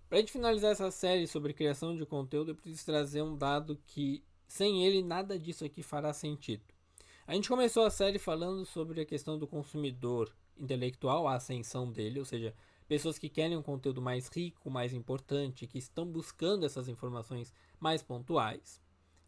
Para a gente finalizar essa série sobre criação de conteúdo, eu preciso trazer um dado que, sem ele, nada disso aqui fará sentido. A gente começou a série falando sobre a questão do consumidor intelectual, a ascensão dele, ou seja, pessoas que querem um conteúdo mais rico, mais importante, que estão buscando essas informações mais pontuais,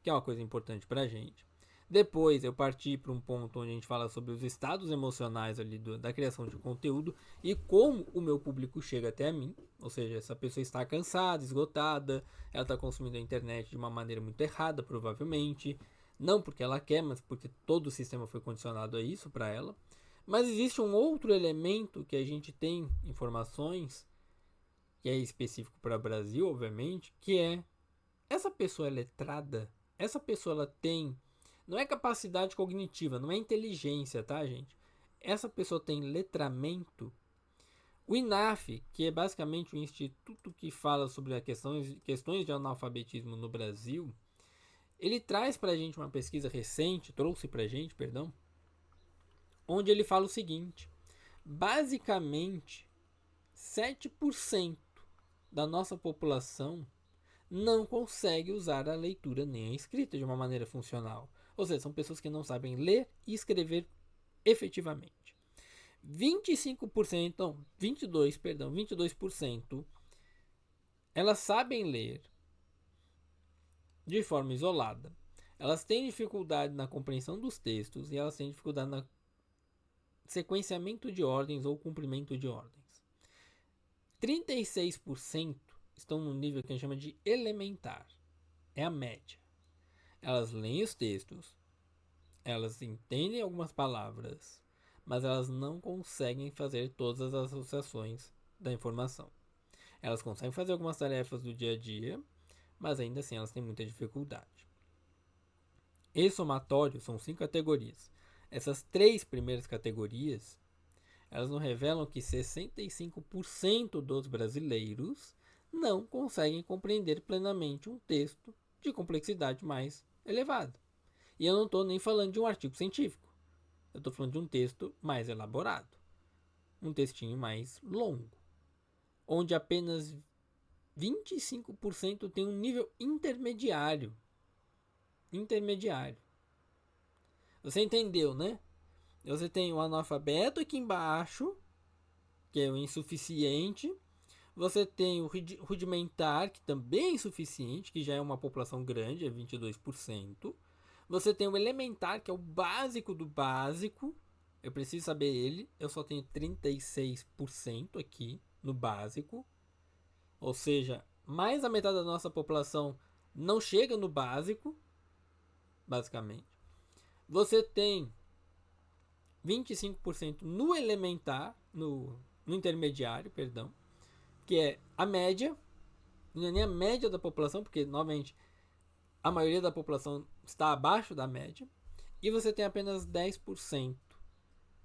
que é uma coisa importante para a gente. Depois eu parti para um ponto onde a gente fala sobre os estados emocionais ali da criação de conteúdo e como o meu público chega até mim. Ou seja, essa pessoa está cansada, esgotada, ela está consumindo a internet de uma maneira muito errada, provavelmente. Não porque ela quer, mas porque todo o sistema foi condicionado a isso para ela. Mas existe um outro elemento que a gente tem informações, que é específico para o Brasil, obviamente, que é essa pessoa é letrada, essa pessoa ela tem, não é capacidade cognitiva, não é inteligência, tá, gente? Essa pessoa tem letramento. O INAF, que é basicamente o instituto que fala sobre as questões de analfabetismo no Brasil, ele traz para a gente uma pesquisa recente, trouxe para a gente, perdão, onde ele fala o seguinte: basicamente, 7% da nossa população não consegue usar a leitura nem a escrita de uma maneira funcional. Ou seja, são pessoas que não sabem ler e escrever efetivamente. 25%, não, 22, perdão, 22% elas sabem ler de forma isolada. Elas têm dificuldade na compreensão dos textos e elas têm dificuldade no sequenciamento de ordens ou cumprimento de ordens. 36% estão no nível que a gente chama de elementar. É a média. Elas leem os textos, elas entendem algumas palavras, mas elas não conseguem fazer todas as associações da informação. Elas conseguem fazer algumas tarefas do dia a dia, mas ainda assim elas têm muita dificuldade. Esse somatório são 5 categorias. Essas 3 primeiras categorias, elas nos revelam que 65% dos brasileiros não conseguem compreender plenamente um texto de complexidade mais elevada. E eu não estou nem falando de um artigo científico. Eu estou falando de um texto mais elaborado. Um textinho mais longo. Onde apenas 25% tem um nível intermediário. Intermediário. Você entendeu, né? Você tem o analfabeto aqui embaixo, que é o insuficiente. Você tem o rudimentar, que também é insuficiente, que já é uma população grande, é 22%. Você tem o elementar, que é o básico do básico. Eu preciso saber ele. Eu só tenho 36% aqui no básico. Ou seja, mais da metade da nossa população não chega no básico, basicamente. Você tem 25% no elementar, no intermediário, perdão, que é a média. Não é nem a média da população, porque, novamente, a maioria da população está abaixo da média. E você tem apenas 10%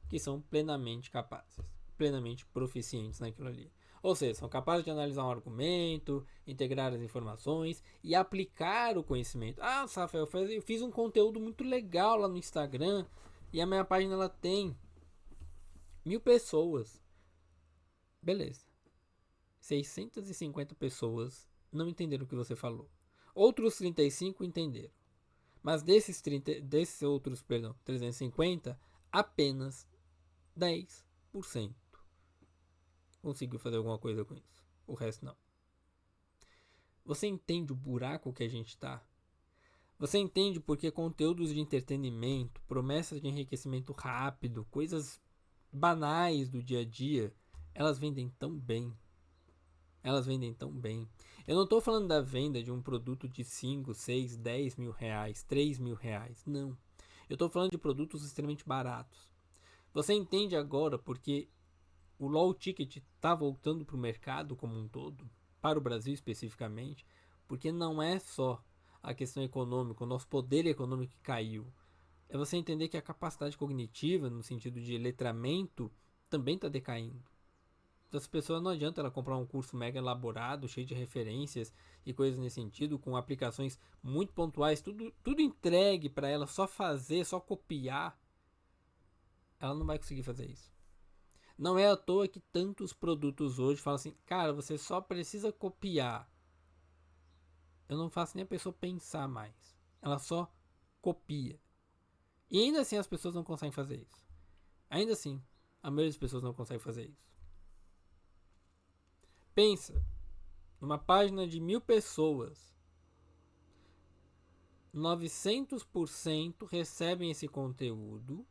que são plenamente capazes, plenamente proficientes naquilo ali. Ou seja, são capazes de analisar um argumento, integrar as informações e aplicar o conhecimento. Ah, Rafael, eu fiz um conteúdo muito legal lá no Instagram e a minha página ela tem 1.000 pessoas. Beleza. 650 pessoas não entenderam o que você falou. Outros 35 entenderam. Mas desses outros, perdão, 350, apenas 10% conseguiu fazer alguma coisa com isso. O resto não. Você entende o buraco que a gente está? Você entende porque conteúdos de entretenimento, promessas de enriquecimento rápido, coisas banais do dia a dia, elas vendem tão bem. Elas vendem tão bem. Eu não estou falando da venda de um produto de 5, 6, 10 mil reais, 3 mil reais. Não. Eu estou falando de produtos extremamente baratos. Você entende agora porque o low ticket está voltando para o mercado como um todo, para o Brasil especificamente, porque não é só a questão econômica, o nosso poder econômico que caiu. É você entender que a capacidade cognitiva, no sentido de letramento, também está decaindo. Então, as pessoas não adianta ela comprar um curso mega elaborado, cheio de referências e coisas nesse sentido, com aplicações muito pontuais, tudo entregue para ela só fazer, só copiar. Ela não vai conseguir fazer isso. Não é à toa que tantos produtos hoje falam assim, cara, você só precisa copiar. Eu não faço nem a pessoa pensar mais. Ela só copia. E ainda assim as pessoas não conseguem fazer isso. Ainda assim, a maioria das pessoas não consegue fazer isso. Pensa, numa página de 1000 pessoas, 900% recebem esse conteúdo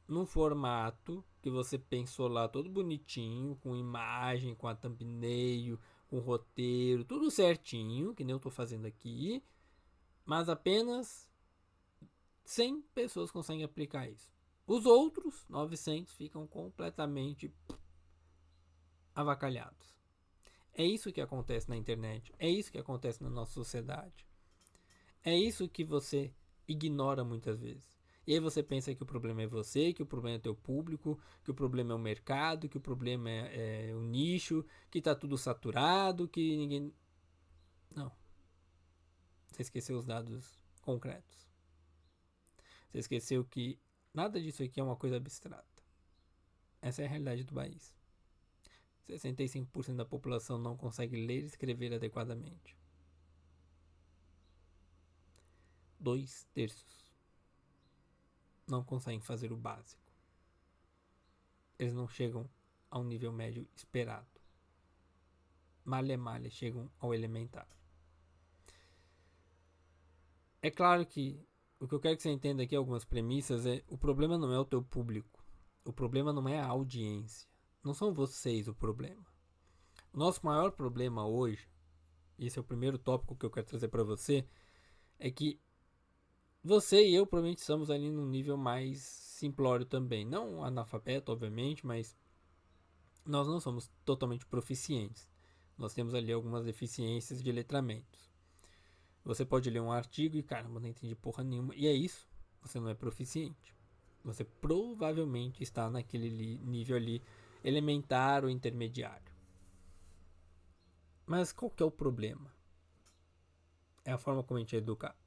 num formato que você pensou lá todo bonitinho, com imagem, com a thumbnail, com roteiro, tudo certinho, que nem eu tô fazendo aqui, mas apenas 100 pessoas conseguem aplicar isso. Os outros 900 ficam completamente avacalhados. É isso que acontece na internet, é isso que acontece na nossa sociedade. É isso que você ignora muitas vezes. E aí você pensa que o problema é você, que o problema é teu público, que o problema é o mercado, que o problema é o nicho, que tá tudo saturado, que ninguém... Não. Você esqueceu os dados concretos. Você esqueceu que nada disso aqui é uma coisa abstrata. Essa é a realidade do país. 65% da população não consegue ler e escrever adequadamente. 2/3 não conseguem fazer o básico. Eles não chegam ao nível médio esperado. Malha chegam ao elementar. É claro que o que eu quero que você entenda aqui, algumas premissas, é o problema não é o teu público. O problema não é a audiência. Não são vocês o problema. O nosso maior problema hoje, esse é o primeiro tópico que eu quero trazer para você, é que você e eu provavelmente estamos ali num nível mais simplório também. Não analfabeto, obviamente, mas nós não somos totalmente proficientes. Nós temos ali algumas deficiências de letramentos. Você pode ler um artigo e, caramba, não entendi porra nenhuma. E é isso, você não é proficiente. Você provavelmente está naquele nível ali elementar ou intermediário. Mas qual que é o problema? É a forma como a gente é educado.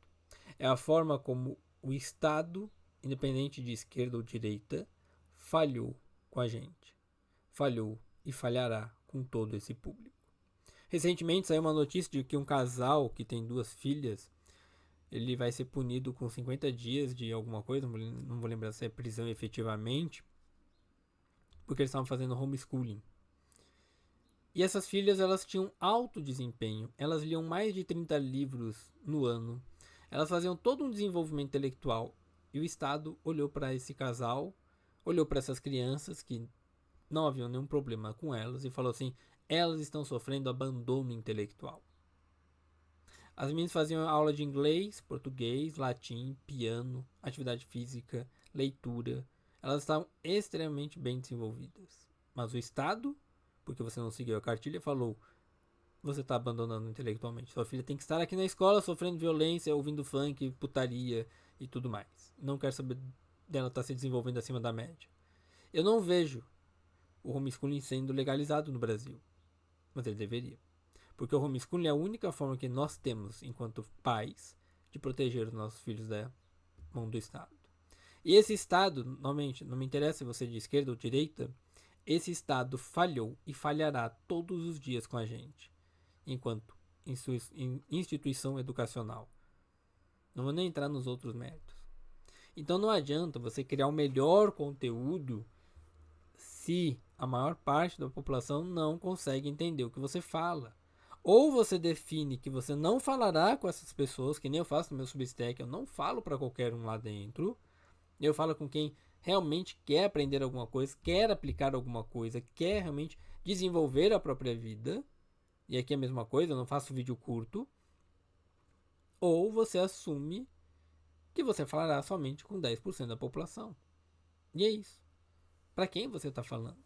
É a forma como o Estado, independente de esquerda ou direita, falhou com a gente. Falhou e falhará com todo esse público. Recentemente saiu uma notícia de que um casal que tem 2 filhas, ele vai ser punido com 50 dias de alguma coisa, não vou lembrar se é prisão efetivamente, porque eles estavam fazendo homeschooling. E essas filhas, elas tinham alto desempenho, elas liam mais de 30 livros no ano, elas faziam todo um desenvolvimento intelectual, e o Estado olhou para esse casal, olhou para essas crianças que não havia nenhum problema com elas e falou assim: elas estão sofrendo abandono intelectual. As meninas faziam aula de inglês, português, latim, piano, atividade física, leitura. Elas estavam extremamente bem desenvolvidas. Mas o Estado, porque você não seguiu a cartilha, falou: você está abandonando intelectualmente. Sua filha tem que estar aqui na escola sofrendo violência, ouvindo funk, putaria e tudo mais. Não quero saber dela estar se desenvolvendo acima da média. Eu não vejo o homeschooling sendo legalizado no Brasil, mas ele deveria. Porque o homeschooling é a única forma que nós temos, enquanto pais, de proteger os nossos filhos da mão do Estado. E esse Estado, novamente, não me interessa se você é de esquerda ou direita, esse Estado falhou e falhará todos os dias com a gente, enquanto instituição educacional. Não vou nem entrar nos outros méritos. Então não adianta você criar o melhor conteúdo se a maior parte da população não consegue entender o que você fala. Ou você define que você não falará com essas pessoas, que nem eu faço no meu Substack, eu não falo para qualquer um lá dentro. Eu falo com quem realmente quer aprender alguma coisa, quer aplicar alguma coisa, quer realmente desenvolver a própria vida. E aqui é a mesma coisa, eu não faço vídeo curto. Ou você assume que você falará somente com 10% da população. E é isso. Para quem você está falando?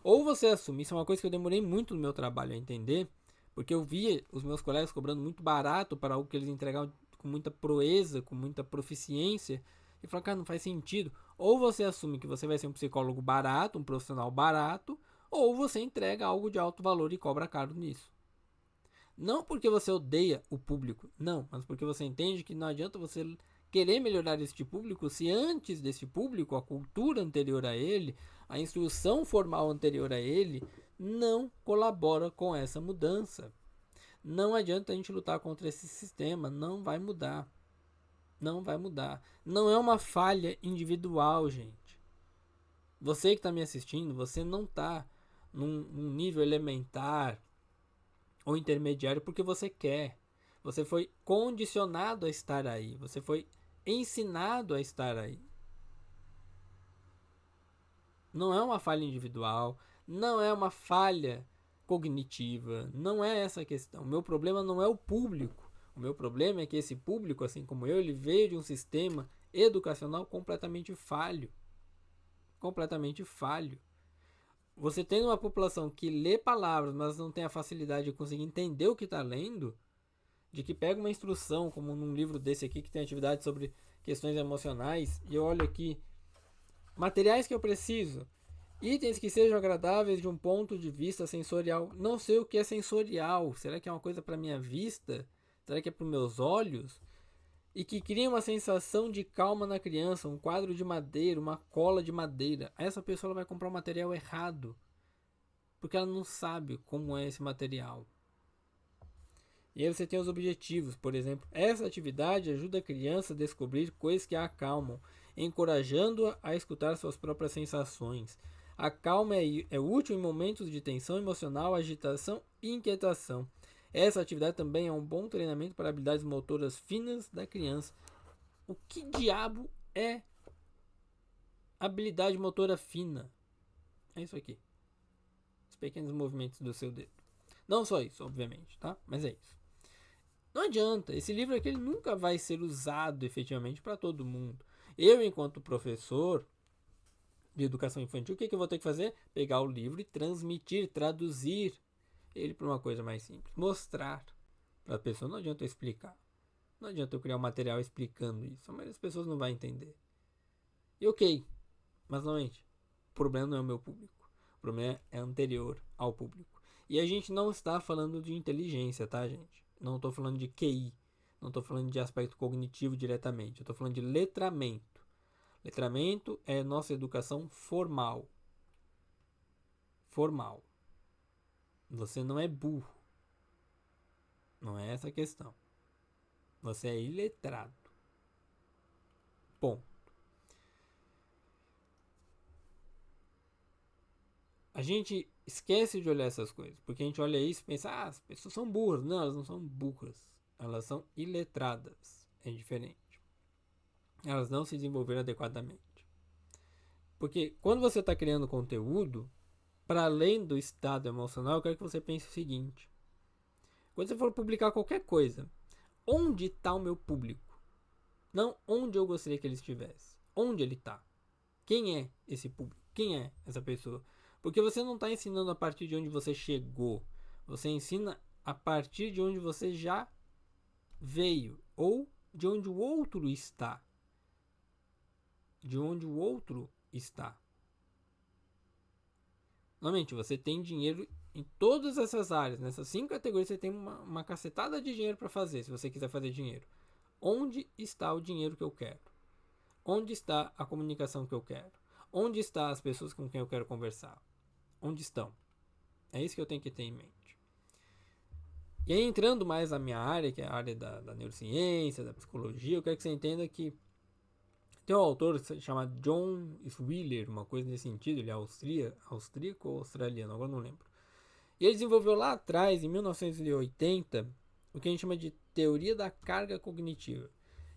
Ou você assume, isso é uma coisa que eu demorei muito no meu trabalho a entender, porque eu via os meus colegas cobrando muito barato para algo que eles entregavam com muita proeza, com muita proficiência, e falava, cara, não faz sentido. Ou você assume que você vai ser um psicólogo barato, um profissional barato, ou você entrega algo de alto valor e cobra caro nisso. Não porque você odeia o público, não, mas porque você entende que não adianta você querer melhorar este público se antes desse público, a cultura anterior a ele, A instrução formal anterior a ele não colabora com essa mudança. Não adianta a gente lutar contra esse sistema, não vai mudar. Não vai mudar. Não é uma falha individual, gente. Você que está me assistindo, você não está num nível elementar ou intermediário porque você quer. Você foi condicionado a estar aí. Você foi ensinado a estar aí. Não é uma falha individual, não é uma falha cognitiva, não é essa a questão. O meu problema não é o público. O meu problema é que esse público, assim como eu, ele veio de um sistema educacional completamente falho. Completamente falho. Você tem uma população que lê palavras, mas não tem a facilidade de conseguir entender o que está lendo, de que pega uma instrução, como num livro desse aqui, que tem atividade sobre questões emocionais, e eu olho aqui, materiais que eu preciso, itens que sejam agradáveis de um ponto de vista sensorial. Não sei o que é sensorial. Será que é uma coisa para minha vista? Será que é para os meus olhos? E que cria uma sensação de calma na criança, um quadro de madeira, uma cola de madeira. Essa pessoa vai comprar o material errado, porque ela não sabe como é esse material. E aí você tem os objetivos, por exemplo. Essa atividade ajuda a criança a descobrir coisas que a acalmam, encorajando-a a escutar suas próprias sensações. A calma é útil em momentos de tensão emocional, agitação e inquietação. Essa atividade também é um bom treinamento para habilidades motoras finas da criança. O que diabo é habilidade motora fina? É isso aqui. Os pequenos movimentos do seu dedo. Não só isso, obviamente, tá? Mas é isso. Não adianta, esse livro aqui ele nunca vai ser usado efetivamente para todo mundo. Eu, enquanto professor de educação infantil, o que eu vou ter que fazer? Pegar o livro e transmitir, traduzir ele para uma coisa mais simples. Mostrar para a pessoa. Não adianta eu explicar. Não adianta eu criar um material explicando isso. Mas as pessoas não vão entender. E ok, mas novamente, o problema não é o meu público. O problema é anterior ao público. E a gente não está falando de inteligência, tá, gente? Não estou falando de QI. Não estou falando de aspecto cognitivo diretamente. Eu estou falando de letramento. Letramento é nossa educação formal. Formal. Você não é burro. Não é essa a questão. Você é iletrado. Bom. A gente esquece de olhar essas coisas. Porque a gente olha isso e pensa, as pessoas são burras. Não, elas não são burras. Elas são iletradas. É diferente. Elas não se desenvolveram adequadamente. Porque quando você está criando conteúdo, para além do estado emocional, eu quero que você pense o seguinte. Quando você for publicar qualquer coisa, onde está o meu público? Não onde eu gostaria que ele estivesse. Onde ele está? Quem é esse público? Quem é essa pessoa? Porque você não está ensinando a partir de onde você chegou. Você ensina a partir de onde você já veio. Ou de onde o outro está. De onde o outro está. Normalmente, você tem dinheiro em todas essas áreas. Nessas 5 categorias, você tem uma cacetada de dinheiro para fazer, se você quiser fazer dinheiro. Onde está o dinheiro que eu quero? Onde está a comunicação que eu quero? Onde estão as pessoas com quem eu quero conversar? Onde estão? É isso que eu tenho que ter em mente. E aí, entrando mais na minha área, que é a área da neurociência, da psicologia, eu quero que você entenda que tem um autor chamado John Swiller, uma coisa nesse sentido, ele é austríaco ou australiano, agora não lembro. E ele desenvolveu lá atrás, em 1980, o que a gente chama de teoria da carga cognitiva,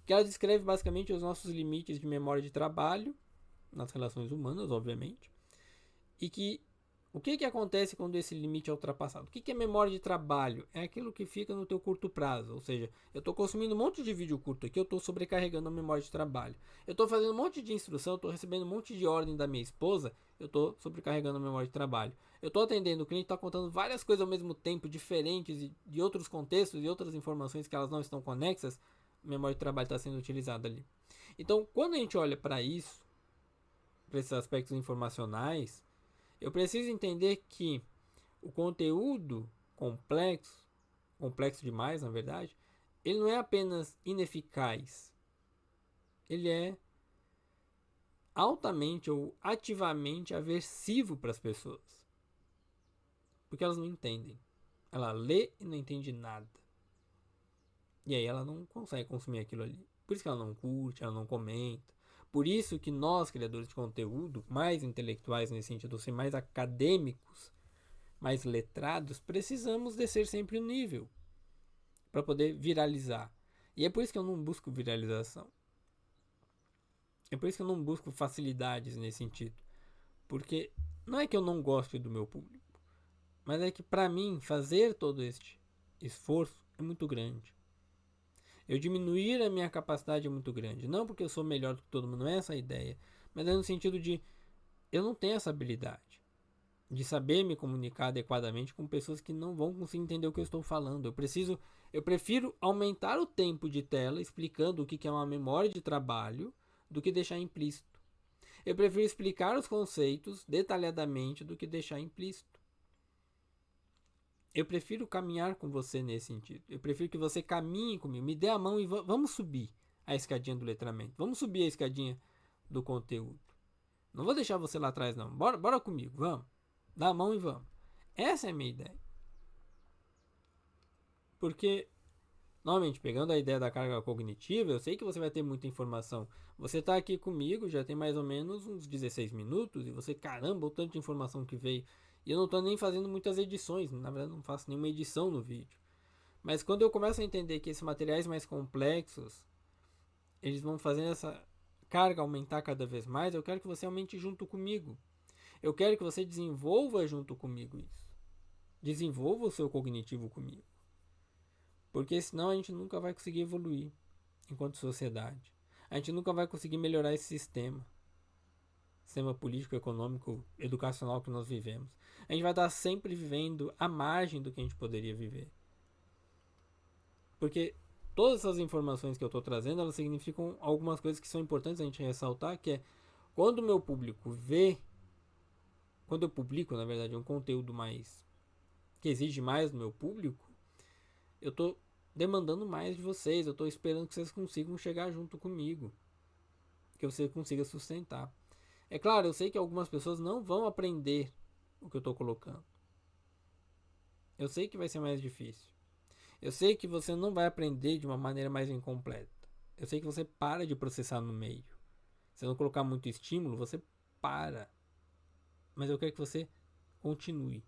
que ela descreve basicamente os nossos limites de memória de trabalho, nas relações humanas, obviamente, e que o que acontece quando esse limite é ultrapassado? O que é memória de trabalho? É aquilo que fica no teu curto prazo. Ou seja, eu estou consumindo um monte de vídeo curto aqui, eu estou sobrecarregando a memória de trabalho. Eu estou fazendo um monte de instrução, eu estou recebendo um monte de ordem da minha esposa, eu estou sobrecarregando a memória de trabalho. Eu estou atendendo o cliente, está contando várias coisas ao mesmo tempo, diferentes, de outros contextos e outras informações que elas não estão conexas, a memória de trabalho está sendo utilizada ali. Então, quando a gente olha para isso, para esses aspectos informacionais, eu preciso entender que o conteúdo complexo, complexo demais na verdade, ele não é apenas ineficaz, ele é altamente ou ativamente aversivo para as pessoas. Porque elas não entendem. Ela lê e não entende nada. E aí ela não consegue consumir aquilo ali. Por isso que ela não curte, ela não comenta. Por isso que nós, criadores de conteúdo, mais intelectuais nesse sentido, ser mais acadêmicos, mais letrados, precisamos descer sempre o nível para poder viralizar. E é por isso que eu não busco viralização. É por isso que eu não busco facilidades nesse sentido. Porque não é que eu não goste do meu público, mas é que para mim fazer todo este esforço é muito grande. Eu diminuir a minha capacidade é muito grande. Não porque eu sou melhor do que todo mundo, não é essa a ideia. Mas é no sentido de eu não tenho essa habilidade de saber me comunicar adequadamente com pessoas que não vão conseguir entender o que eu estou falando. Eu prefiro aumentar o tempo de tela explicando o que é uma memória de trabalho do que deixar implícito. Eu prefiro explicar os conceitos detalhadamente do que deixar implícito. Eu prefiro caminhar com você nesse sentido. Eu prefiro que você caminhe comigo, me dê a mão e vamos subir a escadinha do letramento. Vamos subir a escadinha do conteúdo. Não vou deixar você lá atrás, não. Bora comigo, vamos. Dá a mão e vamos. Essa é a minha ideia. Porque, novamente, pegando a ideia da carga cognitiva, eu sei que você vai ter muita informação. Você está aqui comigo, já tem mais ou menos uns 16 minutos, e você, caramba, o tanto de informação que veio. E eu não estou nem fazendo muitas edições, na verdade não faço nenhuma edição no vídeo. Mas quando eu começo a entender que esses materiais mais complexos, eles vão fazendo essa carga aumentar cada vez mais, eu quero que você aumente junto comigo. Eu quero que você desenvolva junto comigo isso. Desenvolva o seu cognitivo comigo. Porque senão a gente nunca vai conseguir evoluir enquanto sociedade. A gente nunca vai conseguir melhorar esse sistema político, econômico, educacional que nós vivemos. A gente vai estar sempre vivendo à margem do que a gente poderia viver. Porque todas essas informações que eu estou trazendo, elas significam algumas coisas que são importantes a gente ressaltar, que é quando o meu público vê, quando eu publico, na verdade, um conteúdo mais que exige mais do meu público, eu estou demandando mais de vocês, eu estou esperando que vocês consigam chegar junto comigo, que você consiga sustentar. É claro, eu sei que algumas pessoas não vão aprender o que eu estou colocando. Eu sei que vai ser mais difícil. Eu sei que você não vai aprender de uma maneira mais incompleta. Eu sei que você para de processar no meio. Se não colocar muito estímulo, você para. Mas eu quero que você continue.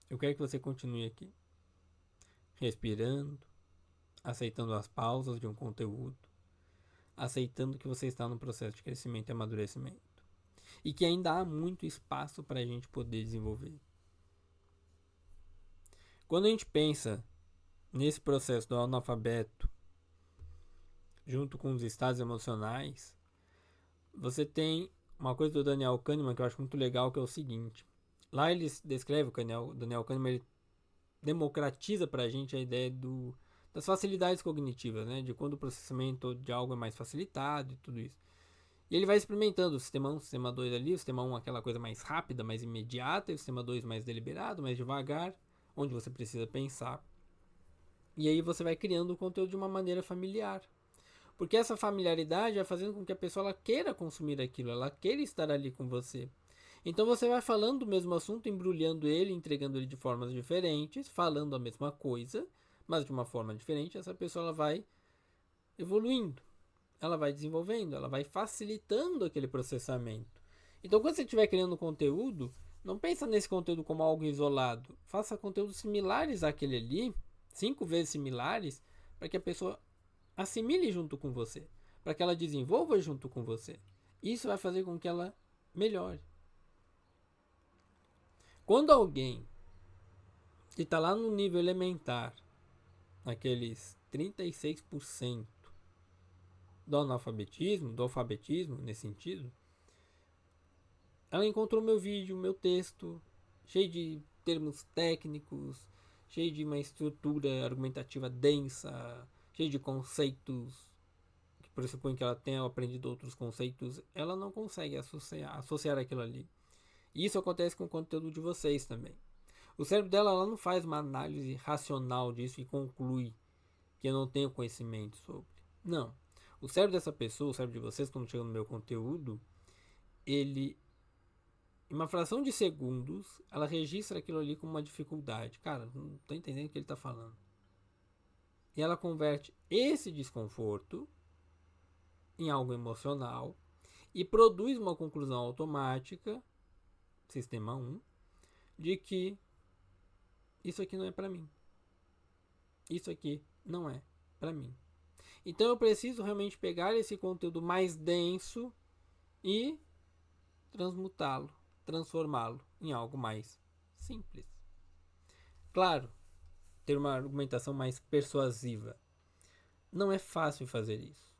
Eu quero que você continue aqui, respirando, aceitando as pausas de um conteúdo, aceitando que você está no processo de crescimento e amadurecimento. E que ainda há muito espaço para a gente poder desenvolver. Quando a gente pensa nesse processo do analfabeto, junto com os estados emocionais, você tem uma coisa do Daniel Kahneman que eu acho muito legal, que é o seguinte. Lá ele descreve, o Daniel Kahneman, ele democratiza para a gente a ideia das facilidades cognitivas, né? De quando o processamento de algo é mais facilitado e tudo isso. E ele vai experimentando o sistema 1, o sistema 2 ali, o sistema 1 aquela coisa mais rápida, mais imediata, e o sistema 2 mais deliberado, mais devagar, onde você precisa pensar. E aí você vai criando o conteúdo de uma maneira familiar. Porque essa familiaridade vai fazendo com que a pessoa ela queira consumir aquilo, ela queira estar ali com você. Então você vai falando do mesmo assunto, embrulhando ele, entregando ele de formas diferentes, falando a mesma coisa, mas de uma forma diferente. Essa pessoa ela vai evoluindo, ela vai desenvolvendo, ela vai facilitando aquele processamento. Então quando você estiver criando conteúdo, não pensa nesse conteúdo como algo isolado. Faça conteúdos similares àquele ali, 5 vezes similares, para que a pessoa assimile junto com você, para que ela desenvolva junto com você. Isso vai fazer com que ela melhore. Quando alguém que está lá no nível elementar, aqueles 36% do analfabetismo, do alfabetismo nesse sentido, ela encontrou meu vídeo, meu texto, cheio de termos técnicos, cheio de uma estrutura argumentativa densa, cheio de conceitos que pressupõe que ela tenha aprendido outros conceitos, ela não consegue associar aquilo ali. E isso acontece com o conteúdo de vocês também. O cérebro dela ela não faz uma análise racional disso e conclui que eu não tenho conhecimento sobre. Não. O cérebro dessa pessoa, o cérebro de vocês, quando chega no meu conteúdo, ele, em uma fração de segundos, ela registra aquilo ali como uma dificuldade. Cara, não tô entendendo o que ele tá falando. E ela converte esse desconforto em algo emocional e produz uma conclusão automática, sistema 1, de que isso aqui não é para mim. Isso aqui não é para mim. Então eu preciso realmente pegar esse conteúdo mais denso e transmutá-lo, transformá-lo em algo mais simples. Claro, ter uma argumentação mais persuasiva. Não é fácil fazer isso.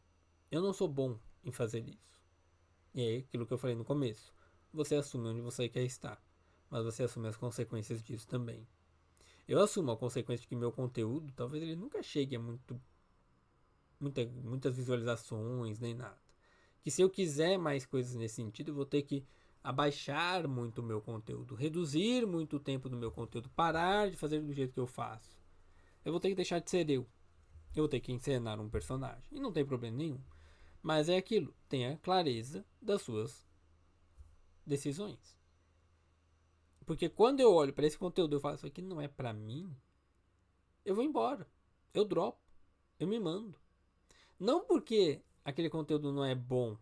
Eu não sou bom em fazer isso. E é aquilo que eu falei no começo. Você assume onde você quer estar, mas você assume as consequências disso também. Eu assumo a consequência de que meu conteúdo, talvez ele nunca chegue a muitas visualizações, nem nada. Que se eu quiser mais coisas nesse sentido, eu vou ter que abaixar muito o meu conteúdo, reduzir muito o tempo do meu conteúdo, parar de fazer do jeito que eu faço. Eu vou ter que deixar de ser eu. Eu vou ter que encenar um personagem. E não tem problema nenhum. Mas é aquilo, tenha clareza das suas decisões. Porque quando eu olho para esse conteúdo, eu falo, isso aqui não é para mim, eu vou embora. Eu dropo. Eu me mando. Não porque aquele conteúdo não é bom.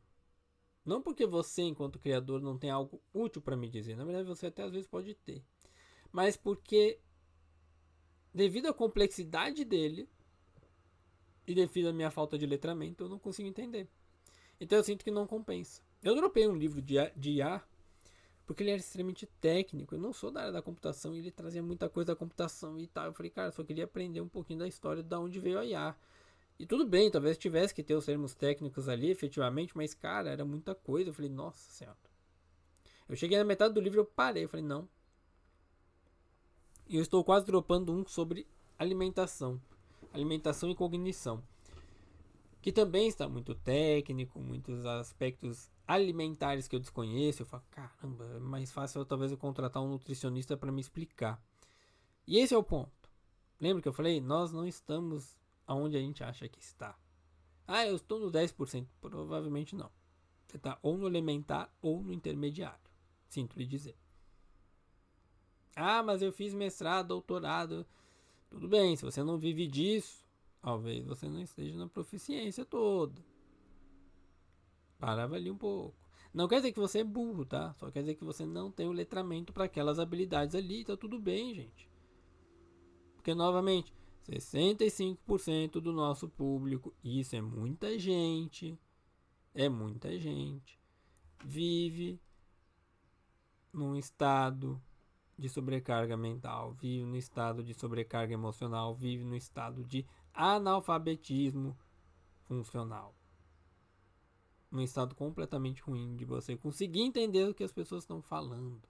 Não porque você, enquanto criador, não tem algo útil para me dizer. Na verdade, você até às vezes pode ter. Mas porque, devido à complexidade dele, e devido à minha falta de letramento, eu não consigo entender. Então eu sinto que não compensa. Eu dropei um livro de IA porque ele era extremamente técnico. Eu não sou da área da computação e ele trazia muita coisa da computação e tal. Eu falei, cara, só queria aprender um pouquinho da história de onde veio a IA. E tudo bem, talvez tivesse que ter os termos técnicos ali, efetivamente, mas, cara, era muita coisa. Eu falei, nossa senhora. Eu cheguei na metade do livro, eu parei. Eu falei, não. E eu estou quase dropando um sobre alimentação. Alimentação e cognição. Que também está muito técnico, muitos aspectos alimentares que eu desconheço. Eu falo, caramba, é mais fácil talvez eu contratar um nutricionista para me explicar. E esse é o ponto. Lembra que eu falei? Nós não estamos aonde a gente acha que está. Ah, eu estou no 10%. Provavelmente não. Você está ou no elementar ou no intermediário. Sinto lhe dizer. Ah, mas eu fiz mestrado, doutorado. Tudo bem, se você não vive disso, talvez você não esteja na proficiência toda. Parava ali um pouco. Não quer dizer que você é burro, tá? Só quer dizer que você não tem o letramento para aquelas habilidades ali. Tá tudo bem, gente. Porque, novamente, 65% do nosso público, isso é muita gente, vive num estado de sobrecarga mental, vive no estado de sobrecarga emocional, vive no estado de analfabetismo funcional. Um estado completamente ruim de você conseguir entender o que as pessoas estão falando.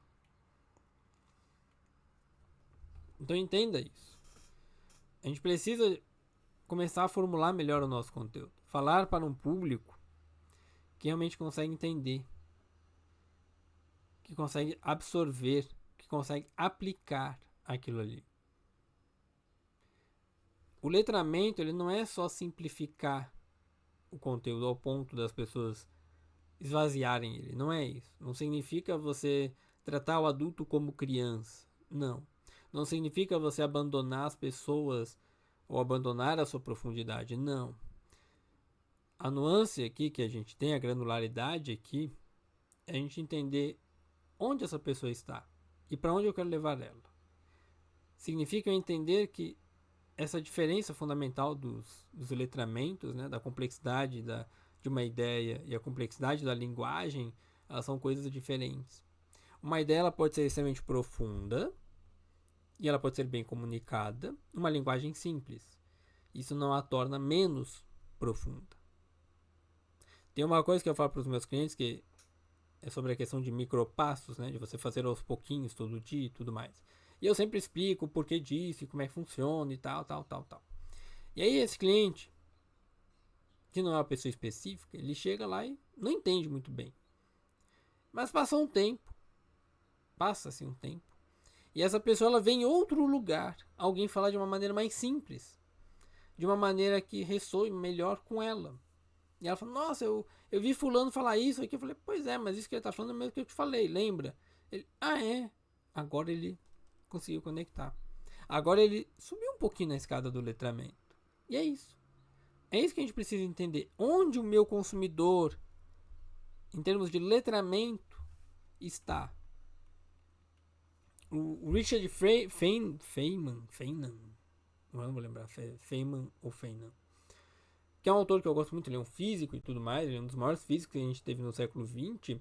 Então entenda isso. A gente precisa começar a formular melhor o nosso conteúdo. Falar para um público que realmente consegue entender, que consegue absorver, que consegue aplicar aquilo ali. O letramento, ele não é só simplificar o conteúdo ao ponto das pessoas esvaziarem ele. Não é isso. Não significa você tratar o adulto como criança. Não. Não significa você abandonar as pessoas ou abandonar a sua profundidade. Não. A nuance aqui que a gente tem, a granularidade aqui, é a gente entender onde essa pessoa está e para onde eu quero levar ela. Significa eu entender que essa diferença fundamental dos letramentos, né, da complexidade de uma ideia e a complexidade da linguagem, elas são coisas diferentes. Uma ideia ela pode ser extremamente profunda e ela pode ser bem comunicada numa linguagem simples. Isso não a torna menos profunda. Tem uma coisa que eu falo para os meus clientes que é sobre a questão de micropassos, né, de você fazer aos pouquinhos todo dia e tudo mais. E eu sempre explico o porquê disso, como é que funciona e tal. E aí esse cliente, que não é uma pessoa específica, ele chega lá e não entende muito bem. Mas passa-se um tempo. E essa pessoa ela vem em outro lugar, alguém falar de uma maneira mais simples, de uma maneira que ressoe melhor com ela. E ela falou, nossa, eu vi fulano falar isso aqui. Eu falei, pois é, mas isso que ele tá falando é o mesmo que eu te falei, lembra? Ele, é. Agora ele conseguiu conectar. Agora ele subiu um pouquinho na escada do letramento. E é isso. É isso que a gente precisa entender. Onde o meu consumidor, em termos de letramento, está. O Richard Feynman, não vou lembrar, Feynman ou Feynman, que é um autor que eu gosto muito, ele é um físico e tudo mais, ele é um dos maiores físicos que a gente teve no século XX,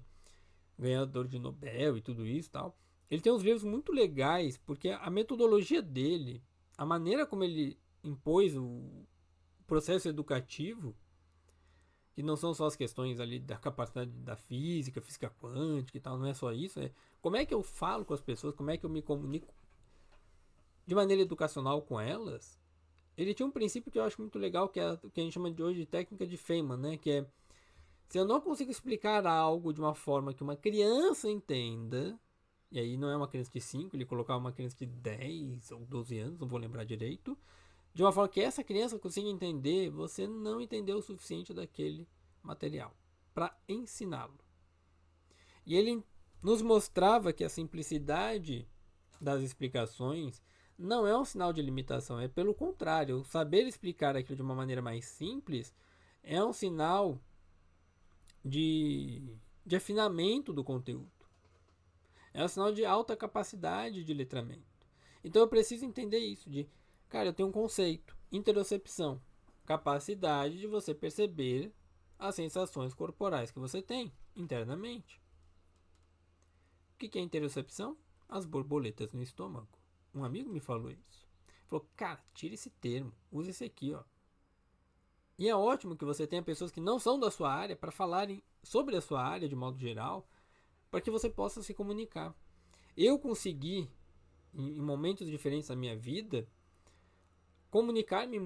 ganhador de Nobel e tudo isso e tal. Ele tem uns livros muito legais, porque a metodologia dele, a maneira como ele impôs o processo educativo, que não são só as questões ali da capacidade da física quântica e tal, não é só isso, é como é que eu falo com as pessoas, como é que eu me comunico de maneira educacional com elas. Ele tinha um princípio que eu acho muito legal, que é o que a gente chama de hoje de técnica de Feynman, né? Que é, se eu não consigo explicar algo de uma forma que uma criança entenda, e aí não é uma criança de 5, ele colocava uma criança de 10 ou 12 anos, não vou lembrar direito, de uma forma que essa criança consiga entender, você não entendeu o suficiente daquele material para ensiná-lo. E ele nos mostrava que a simplicidade das explicações não é um sinal de limitação, é pelo contrário, o saber explicar aquilo de uma maneira mais simples é um sinal de afinamento do conteúdo. É um sinal de alta capacidade de letramento. Então eu preciso entender isso, de, cara, eu tenho um conceito, interocepção, capacidade de você perceber as sensações corporais que você tem internamente. O que é interocepção? As borboletas no estômago. Um amigo me falou isso. Falou, cara, tira esse termo, usa esse aqui, ó. E é ótimo que você tenha pessoas que não são da sua área para falarem sobre a sua área de modo geral, para que você possa se comunicar. Eu consegui, em momentos diferentes da minha vida, comunicar-me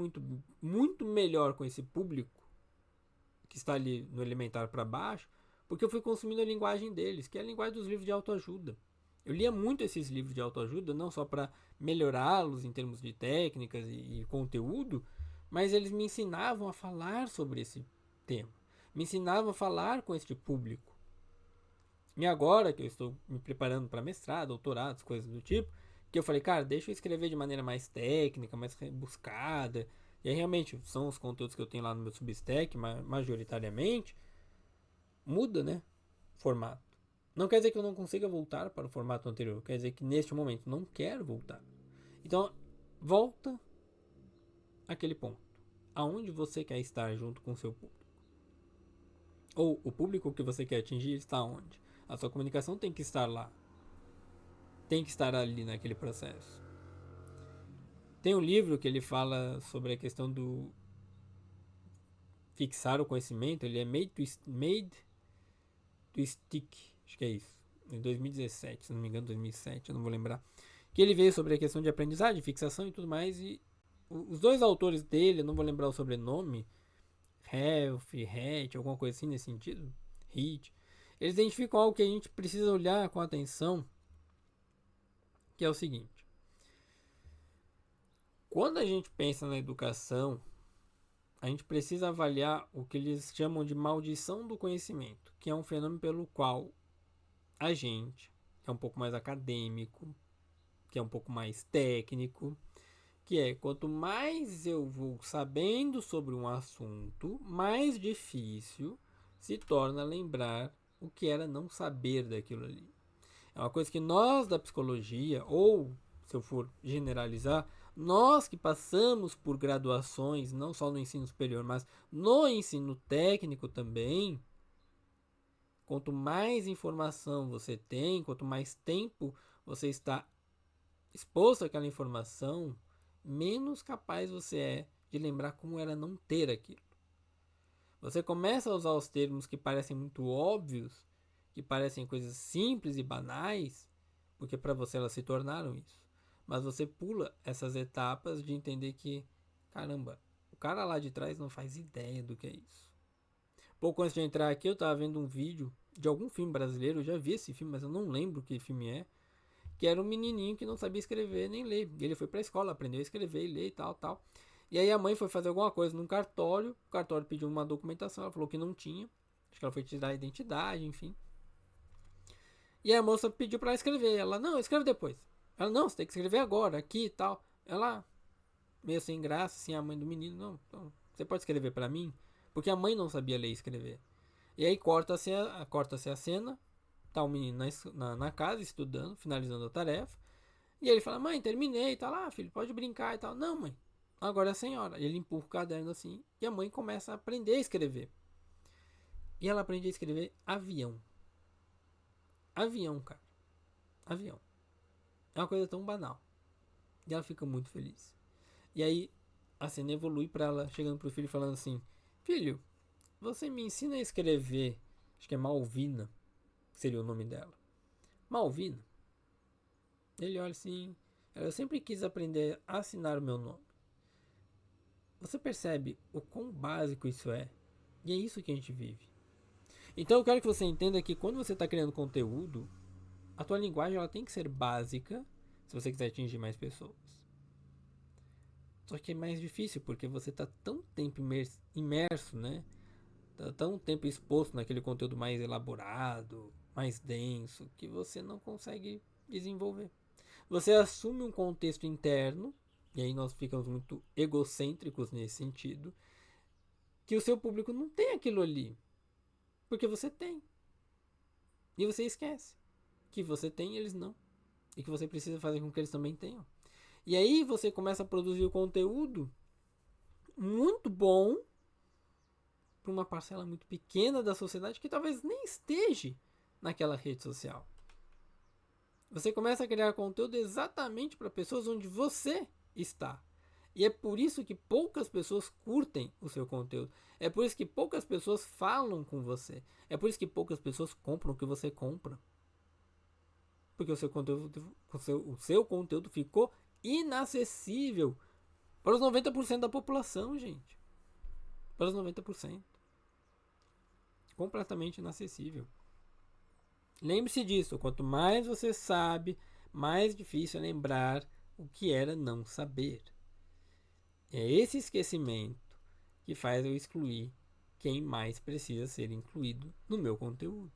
muito melhor com esse público que está ali no elementar para baixo, porque eu fui consumindo a linguagem deles, que é a linguagem dos livros de autoajuda. Eu lia muito esses livros de autoajuda, não só para melhorá-los em termos de técnicas e conteúdo, mas eles me ensinavam a falar sobre esse tema, me ensinavam a falar com este público. E agora que eu estou me preparando para mestrado, doutorado, coisas do tipo, que eu falei, cara, deixa eu escrever de maneira mais técnica, mais rebuscada. E aí realmente são os conteúdos que eu tenho lá no meu Substack, majoritariamente, muda, né? Formato. Não quer dizer que eu não consiga voltar para o formato anterior, quer dizer que neste momento não quero voltar. Então, volta àquele ponto. Aonde você quer estar junto com o seu público? Ou o público que você quer atingir está onde? A sua comunicação tem que estar lá. Tem que estar ali naquele processo. Tem um livro que ele fala sobre a questão do fixar o conhecimento. Ele é Made to Stick. Acho que é isso. Em 2017, se não me engano, 2007, eu não vou lembrar. Que ele veio sobre a questão de aprendizagem, fixação e tudo mais. E os dois autores dele, eu não vou lembrar o sobrenome, Heath, alguma coisa assim nesse sentido. Heath. Eles identificam algo que a gente precisa olhar com atenção, que é o seguinte. Quando a gente pensa na educação, a gente precisa avaliar o que eles chamam de maldição do conhecimento, que é um fenômeno pelo qual a gente, que é um pouco mais acadêmico, que é um pouco mais técnico, que é quanto mais eu vou sabendo sobre um assunto, mais difícil se torna lembrar o que era não saber daquilo ali. É uma coisa que nós da psicologia, ou se eu for generalizar, nós que passamos por graduações, não só no ensino superior, mas no ensino técnico também, quanto mais informação você tem, quanto mais tempo você está exposto àquela informação, menos capaz você é de lembrar como era não ter aquilo. Você começa a usar os termos que parecem muito óbvios, que parecem coisas simples e banais, porque para você elas se tornaram isso. Mas você pula essas etapas de entender que, caramba, o cara lá de trás não faz ideia do que é isso. Pouco antes de entrar aqui, eu estava vendo um vídeo de algum filme brasileiro, eu já vi esse filme, mas eu não lembro que filme é, que era um menininho que não sabia escrever nem ler. Ele foi para a escola, aprendeu a escrever e ler e tal. E aí a mãe foi fazer alguma coisa num cartório, o cartório pediu uma documentação, ela falou que não tinha. Acho que ela foi tirar a identidade, enfim. E aí a moça pediu pra ela escrever. Ela, não, escreve depois. Ela, não, você tem que escrever agora, aqui e tal. Ela, meio sem graça, assim, a mãe do menino, não, então, você pode escrever pra mim? Porque a mãe não sabia ler e escrever. E aí corta-se a cena, tá o menino na casa, estudando, finalizando a tarefa. E ele fala, mãe, terminei, tá lá, filho, pode brincar e tal. Não, mãe, agora é a senhora. E ele empurra o caderno assim, e a mãe começa a aprender a escrever. E ela aprende a escrever avião. Avião, cara. Avião. É uma coisa tão banal. E ela fica muito feliz. E aí a cena evolui pra ela chegando pro filho e falando assim: filho, você me ensina a escrever. Acho que é Malvina, seria o nome dela. Malvina. Ele olha assim: eu sempre quis aprender a assinar o meu nome. Você percebe o quão básico isso é? E é isso que a gente vive. Então eu quero que você entenda que quando você está criando conteúdo, a tua linguagem ela tem que ser básica se você quiser atingir mais pessoas. Só que é mais difícil porque você está tão tempo imerso, né? Tá tão tempo exposto naquele conteúdo mais elaborado, mais denso, que você não consegue desenvolver. Você assume um contexto interno, e aí nós ficamos muito egocêntricos nesse sentido, que o seu público não tem aquilo ali, porque você tem. E você esquece que você tem e eles não. E que você precisa fazer com que eles também tenham. E aí você começa a produzir o conteúdo muito bom para uma parcela muito pequena da sociedade que talvez nem esteja naquela rede social. Você começa a criar conteúdo exatamente para pessoas onde você está. E é por isso que poucas pessoas curtem o seu conteúdo. É por isso que poucas pessoas falam com você. É por isso que poucas pessoas compram o que você compra. Porque o seu conteúdo ficou inacessível para os 90% da população, gente. Para os 90%. Completamente inacessível. Lembre-se disso. Quanto mais você sabe, mais difícil é lembrar o que era não saber. É esse esquecimento que faz eu excluir quem mais precisa ser incluído no meu conteúdo.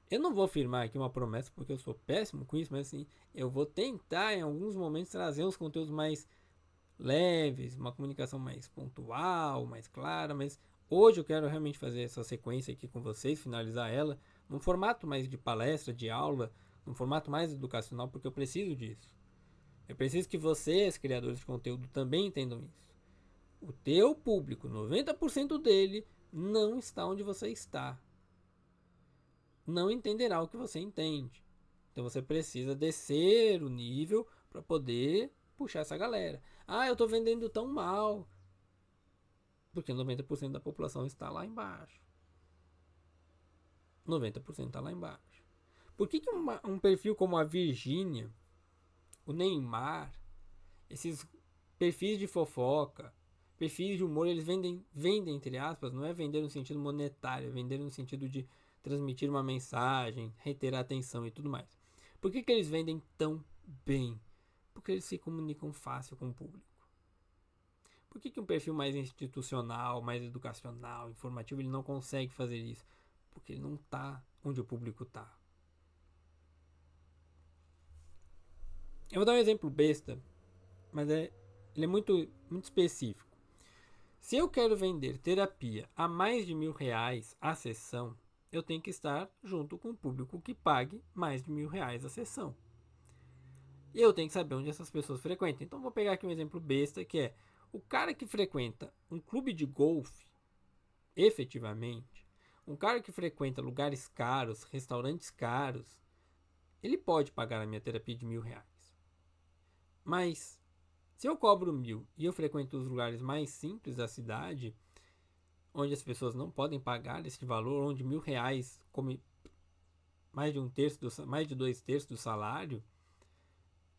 Eu não vou afirmar aqui uma promessa porque eu sou péssimo com isso, mas assim, eu vou tentar em alguns momentos trazer uns conteúdos mais leves, uma comunicação mais pontual, mais clara, mas hoje eu quero realmente fazer essa sequência aqui com vocês, finalizar ela num formato mais de palestra, de aula, num formato mais educacional, porque eu preciso disso. Eu preciso que vocês, criadores de conteúdo, também entendam isso. O teu público, 90% dele, não está onde você está. Não entenderá o que você entende. Então você precisa descer o nível para poder puxar essa galera. Ah, eu estou vendendo tão mal. Porque 90% da população está lá embaixo. 90% está lá embaixo. Por que um perfil como a Virgínia, o Neymar, esses perfis de fofoca, perfis de humor, eles vendem entre aspas, não é vender no sentido monetário, é vender no sentido de transmitir uma mensagem, reiterar atenção e tudo mais. Por que eles vendem tão bem? Porque eles se comunicam fácil com o público. Por que um perfil mais institucional, mais educacional, informativo, ele não consegue fazer isso? Porque ele não está onde o público está. Eu vou dar um exemplo besta, mas ele é muito específico. Se eu quero vender terapia a mais de R$ 1.000 a sessão, eu tenho que estar junto com o público que pague mais de R$ 1.000 a sessão. E eu tenho que saber onde essas pessoas frequentam. Então vou pegar aqui um exemplo besta, que é o cara que frequenta um clube de golfe, efetivamente, um cara que frequenta lugares caros, restaurantes caros, ele pode pagar a minha terapia de R$ 1.000. Mas se eu cobro 1.000 e eu frequento os lugares mais simples da cidade, onde as pessoas não podem pagar esse valor, onde R$ 1.000 come mais de 1/3, mais de 2/3 do salário,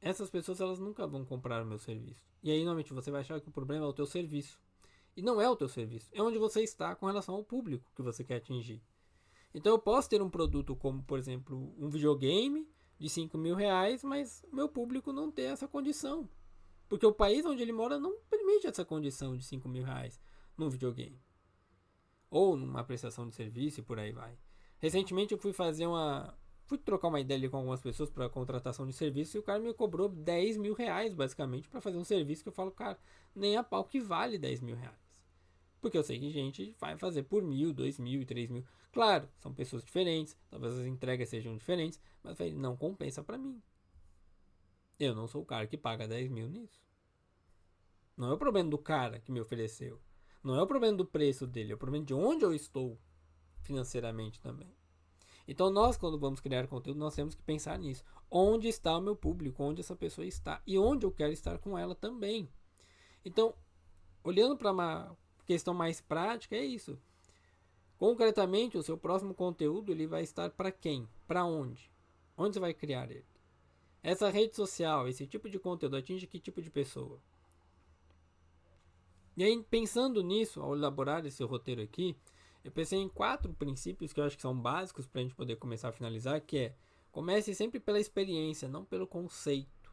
essas pessoas elas nunca vão comprar o meu serviço. E aí normalmente você vai achar que o problema é o teu serviço. E não é o teu serviço, é onde você está com relação ao público que você quer atingir. Então eu posso ter um produto como, por exemplo, um videogame, de 5 mil reais, mas o meu público não tem essa condição. Porque o país onde ele mora não permite essa condição de 5 mil reais num videogame. Ou numa prestação de serviço e por aí vai. Recentemente eu fui trocar uma ideia ali com algumas pessoas para contratação de serviço e o cara me cobrou 10 mil reais basicamente para fazer um serviço que eu falo, cara, nem a pau que vale 10 mil reais. Porque eu sei que gente vai fazer por 1.000, 2.000 e 3.000. Claro, são pessoas diferentes, talvez as entregas sejam diferentes, mas não compensa para mim. Eu não sou o cara que paga 10 mil nisso. Não é o problema do cara que me ofereceu. Não é o problema do preço dele, é o problema de onde eu estou financeiramente também. Então nós, quando vamos criar conteúdo, nós temos que pensar nisso. Onde está o meu público? Onde essa pessoa está? E onde eu quero estar com ela também. Então, olhando para uma questão mais prática, é isso. Concretamente, o seu próximo conteúdo ele vai estar para quem? Para onde? Onde você vai criar ele? Essa rede social, esse tipo de conteúdo atinge que tipo de pessoa? E aí, pensando nisso, ao elaborar esse roteiro aqui, eu pensei em 4 princípios que eu acho que são básicos para a gente poder começar a finalizar, que é, comece sempre pela experiência, não pelo conceito.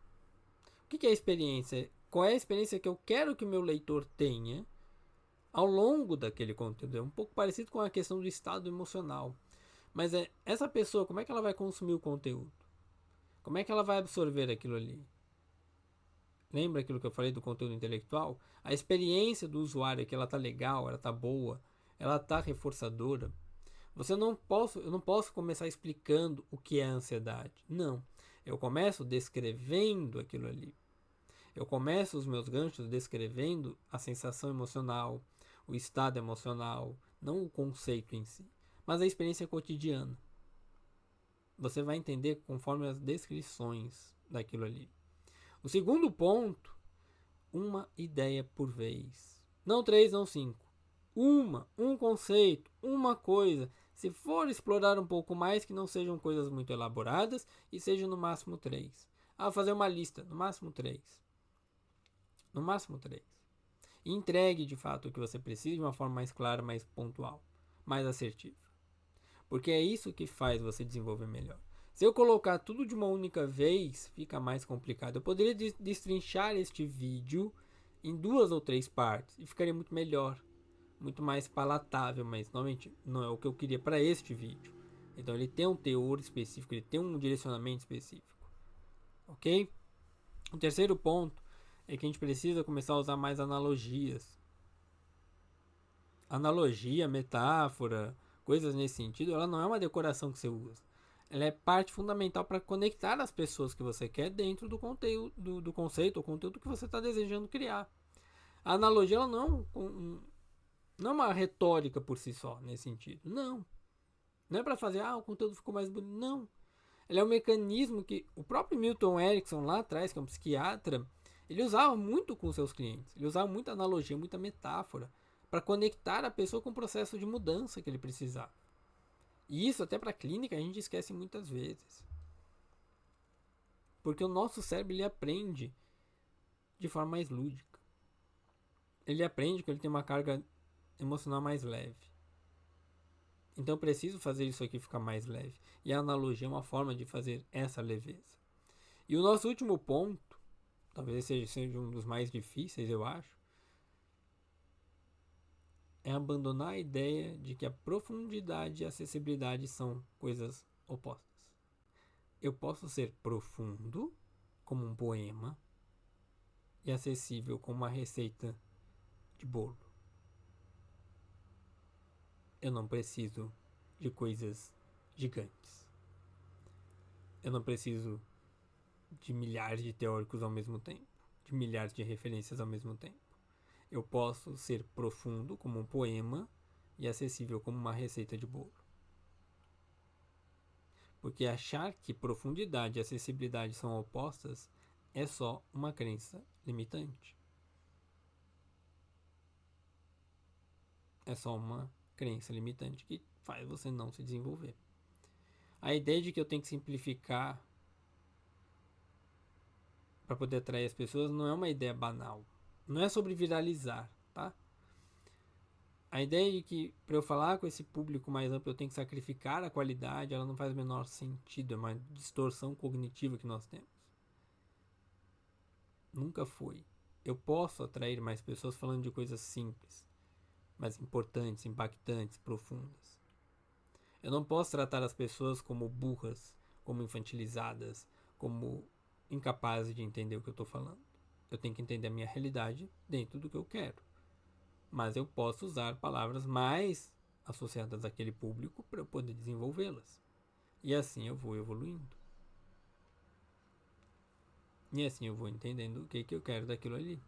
O que é a experiência? Qual é a experiência que eu quero que o meu leitor tenha ao longo daquele conteúdo? É um pouco parecido com a questão do estado emocional. Mas essa pessoa, como é que ela vai consumir o conteúdo? Como é que ela vai absorver aquilo ali? Lembra aquilo que eu falei do conteúdo intelectual? A experiência do usuário é que ela tá legal, ela tá boa, ela tá reforçadora. Eu não posso começar explicando o que é ansiedade. Não. Eu começo descrevendo aquilo ali. Eu começo os meus ganchos descrevendo a sensação emocional, o estado emocional, não o conceito em si, mas a experiência cotidiana. Você vai entender conforme as descrições daquilo ali. O segundo ponto, uma ideia por vez. Não 3, não 5. Um conceito, uma coisa. Se for explorar um pouco mais, que não sejam coisas muito elaboradas e sejam no máximo 3. Fazer uma lista, no máximo 3. No máximo 3. E entregue de fato o que você precisa de uma forma mais clara, mais pontual, mais assertiva. Porque é isso que faz você desenvolver melhor. Se eu colocar tudo de uma única vez, fica mais complicado. Eu poderia destrinchar este vídeo em 2 ou 3 partes e ficaria muito melhor, muito mais palatável, mas normalmente não é o que eu queria para este vídeo. Então ele tem um teor específico, ele tem um direcionamento específico. Ok? O terceiro ponto é que a gente precisa começar a usar mais analogias. Analogia, metáfora, coisas nesse sentido, ela não é uma decoração que você usa. Ela é parte fundamental para conectar as pessoas que você quer dentro do conteúdo, do conceito ou conteúdo que você está desejando criar. A analogia ela não é uma retórica por si só, nesse sentido. Não. Não é para fazer, o conteúdo ficou mais bonito. Não. Ela é um mecanismo que o próprio Milton Erickson lá atrás, que é um psiquiatra, ele usava muito com seus clientes. Ele usava muita analogia, muita metáfora para conectar a pessoa com o processo de mudança que ele precisava. E isso até para a clínica a gente esquece muitas vezes. Porque o nosso cérebro ele aprende de forma mais lúdica. Ele aprende que ele tem uma carga emocional mais leve. Então eu preciso fazer isso aqui ficar mais leve. E a analogia é uma forma de fazer essa leveza. E o nosso último ponto, talvez seja um dos mais difíceis, eu acho, é abandonar a ideia de que a profundidade e a acessibilidade são coisas opostas. Eu posso ser profundo, como um poema, e acessível como uma receita de bolo. Eu não preciso de coisas gigantes. Eu não preciso de milhares de teóricos ao mesmo tempo, de milhares de referências ao mesmo tempo. Eu posso ser profundo como um poema e acessível como uma receita de bolo. Porque achar que profundidade e acessibilidade são opostas é só uma crença limitante. É só uma crença limitante que faz você não se desenvolver. A ideia de que eu tenho que simplificar para poder atrair as pessoas não é uma ideia banal. Não é sobre viralizar, tá? A ideia de que para eu falar com esse público mais amplo eu tenho que sacrificar a qualidade, ela não faz o menor sentido, é uma distorção cognitiva que nós temos. Nunca foi. Eu posso atrair mais pessoas falando de coisas simples, mas importantes, impactantes, profundas. Eu não posso tratar as pessoas como burras, como infantilizadas, como incapazes de entender o que eu estou falando. Eu tenho que entender a minha realidade dentro do que eu quero. Mas eu posso usar palavras mais associadas àquele público para eu poder desenvolvê-las. E assim eu vou evoluindo. E assim eu vou entendendo o que eu quero daquilo ali.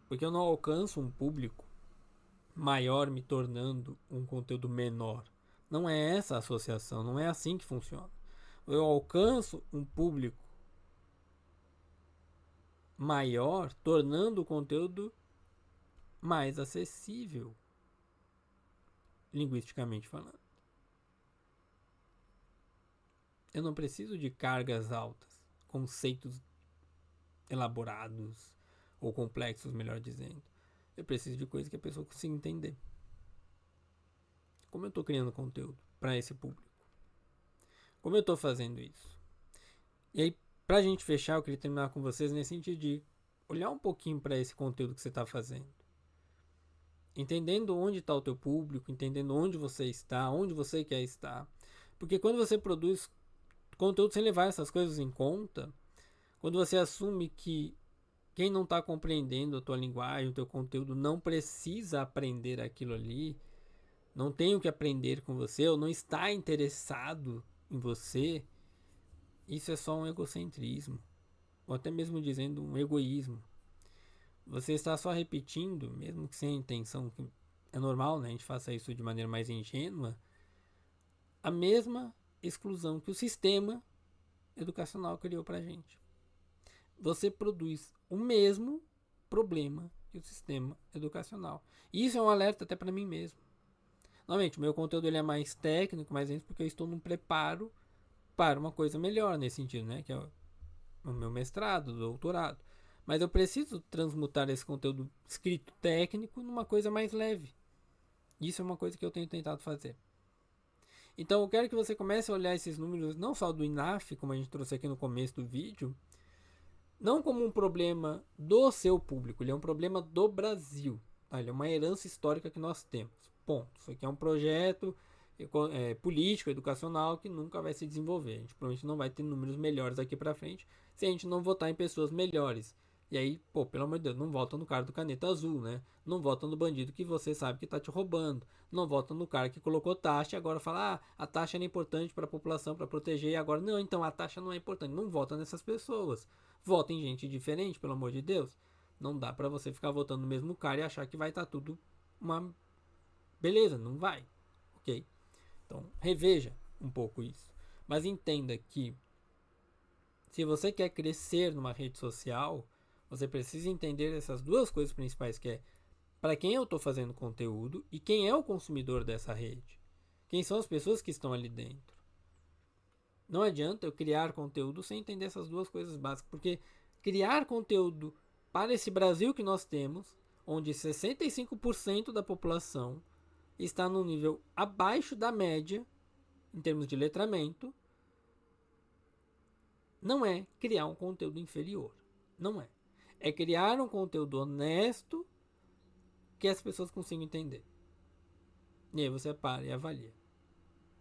Porque eu não alcanço um público maior me tornando um conteúdo menor. Não é essa a associação, não é assim que funciona. Eu alcanço um público maior tornando o conteúdo mais acessível, linguisticamente falando. Eu não preciso de cargas altas, conceitos elaborados ou complexos, melhor dizendo. Eu preciso de coisas que a pessoa consiga entender. Como eu estou criando conteúdo para esse público? Como eu estou fazendo isso? E aí, pra gente fechar, eu queria terminar com vocês nesse sentido de olhar um pouquinho para esse conteúdo que você está fazendo. Entendendo onde está o teu público, entendendo onde você está, onde você quer estar. Porque quando você produz conteúdo sem levar essas coisas em conta, quando você assume que quem não está compreendendo a tua linguagem, o teu conteúdo, não precisa aprender aquilo ali, não tem o que aprender com você, ou não está interessado em você, isso é só um egocentrismo. Ou até mesmo dizendo um egoísmo. Você está só repetindo, mesmo que sem a intenção, que é normal, né? A gente faça isso de maneira mais ingênua, a mesma exclusão que o sistema educacional criou pra gente. Você produz o mesmo problema que o sistema educacional. E isso é um alerta até para mim mesmo. Normalmente, o meu conteúdo ele é mais técnico, mais lento, porque eu estou num preparo para uma coisa melhor nesse sentido, né? Que é o meu mestrado, doutorado. Mas eu preciso transmutar esse conteúdo escrito técnico numa coisa mais leve. Isso é uma coisa que eu tenho tentado fazer. Então eu quero que você comece a olhar esses números, não só do INAF, como a gente trouxe aqui no começo do vídeo, não como um problema do seu público, ele é um problema do Brasil. Tá? Ele é uma herança histórica que nós temos. Ponto. Isso aqui é um projeto político, educacional, que nunca vai se desenvolver. A gente provavelmente não vai ter números melhores daqui para frente se a gente não votar em pessoas melhores. E aí, pô, pelo amor de Deus, não vota no cara do caneta azul, né? Não vota no bandido que você sabe que tá te roubando. Não vota no cara que colocou taxa e agora fala, a taxa era importante para a população, para proteger, e agora não, então a taxa não é importante. Não vota nessas pessoas. Vota em gente diferente, pelo amor de Deus. Não dá para você ficar votando no mesmo cara e achar que vai estar tudo uma beleza, não vai. OK? Então, reveja um pouco isso. Mas entenda que se você quer crescer numa rede social, você precisa entender essas duas coisas principais, que é para quem eu estou fazendo conteúdo e quem é o consumidor dessa rede. Quem são as pessoas que estão ali dentro. Não adianta eu criar conteúdo sem entender essas duas coisas básicas, porque criar conteúdo para esse Brasil que nós temos, onde 65% da população está num nível abaixo da média em termos de letramento, não é criar um conteúdo inferior. Não é. É criar um conteúdo honesto que as pessoas consigam entender. E aí você para e avalia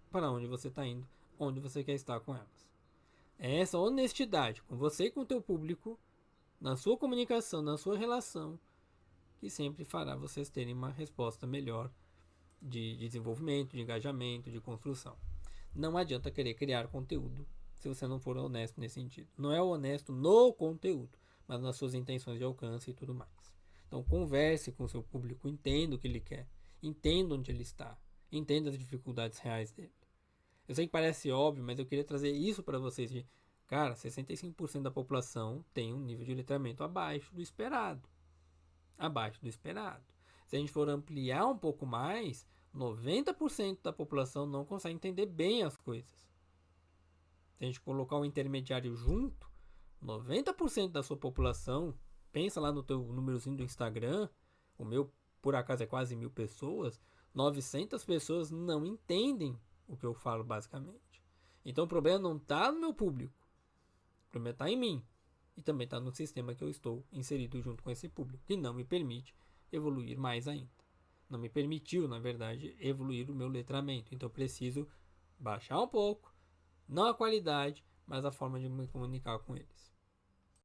para onde você está indo, onde você quer estar com elas. É essa honestidade com você e com o teu público, na sua comunicação, na sua relação, que sempre fará vocês terem uma resposta melhor de desenvolvimento, de engajamento, de construção. Não adianta querer criar conteúdo se você não for honesto nesse sentido. Não é honesto no conteúdo, mas nas suas intenções de alcance e tudo mais. Então converse com o seu público, entenda o que ele quer, entenda onde ele está, entenda as dificuldades reais dele. Eu sei que parece óbvio, mas eu queria trazer isso para vocês. Cara, 65% da população tem um nível de letramento abaixo do esperado. Abaixo do esperado. Se a gente for ampliar um pouco mais, 90% da população não consegue entender bem as coisas. Se a gente colocar um intermediário junto, 90% da sua população, pensa lá no teu númerozinho do Instagram, o meu por acaso é quase 1.000 pessoas, 900 pessoas não entendem o que eu falo basicamente. Então o problema não está no meu público, o problema está em mim. E também está no sistema que eu estou inserido junto com esse público, que não me permite evoluir mais ainda. Não me permitiu, na verdade, evoluir o meu letramento. Então eu preciso baixar um pouco, não a qualidade, mas a forma de me comunicar com eles.